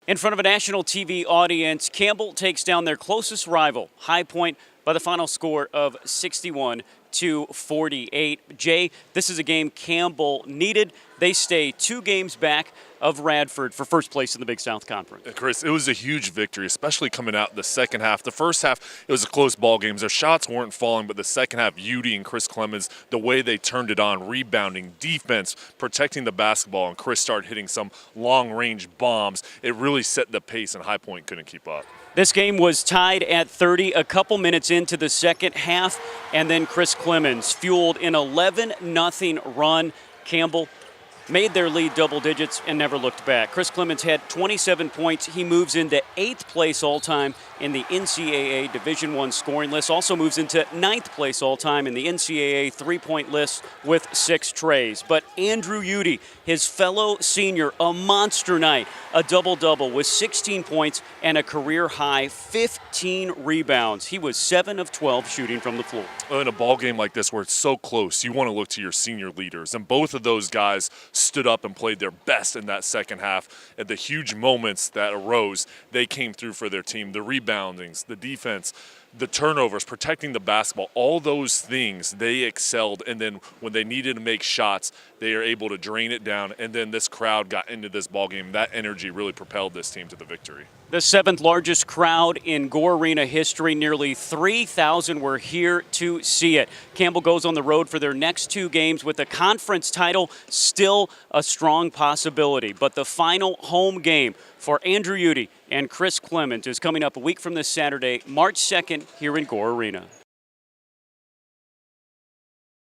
In front of a national TV audience, Campbell takes down their closest rival, High Point, by the final score of 61-48. Jay, this is a game Campbell needed. They stay 2 games back of Radford for first place in the Big South Conference. Chris, it was a huge victory, especially coming out the second half. The first half, it was a close ball game. Their shots weren't falling, but the second half, Udy and Chris Clemens, the way they turned it on, rebounding, defense, protecting the basketball, and Chris started hitting some long-range bombs. It really set the pace, and High Point couldn't keep up. This game was tied at 30 a couple minutes into the second half, and then Chris Clemens fueled an 11-0 run. Campbell made their lead double digits and never looked back. Chris Clemens had 27 points. He moves into 8th place all-time in the NCAA Division I scoring list. Also moves into 9th place all-time in the NCAA three-point list with 6 trays. But Andrew Udy, his fellow senior, a monster night. A double-double with 16 points and a career-high 15 rebounds. He was 7 of 12 shooting from the floor. In a ball game like this where it's so close, you want to look to your senior leaders. And both of those guys stood up and played their best in that second half. At the huge moments that arose, they came through for their team. The reboundings, the defense, the turnovers, protecting the basketball, all those things, they excelled. And then when they needed to make shots, they are able to drain it down. And then this crowd got into this ball game. That energy really propelled this team to the victory. The 7th largest crowd in Gore Arena history. Nearly 3,000 were here to see it. Campbell goes on the road for their next 2 games with the conference title still a strong possibility. But the final home game for Andrew Udy and Chris Clemens is coming up a week from this Saturday, March 2nd, here in Gore Arena.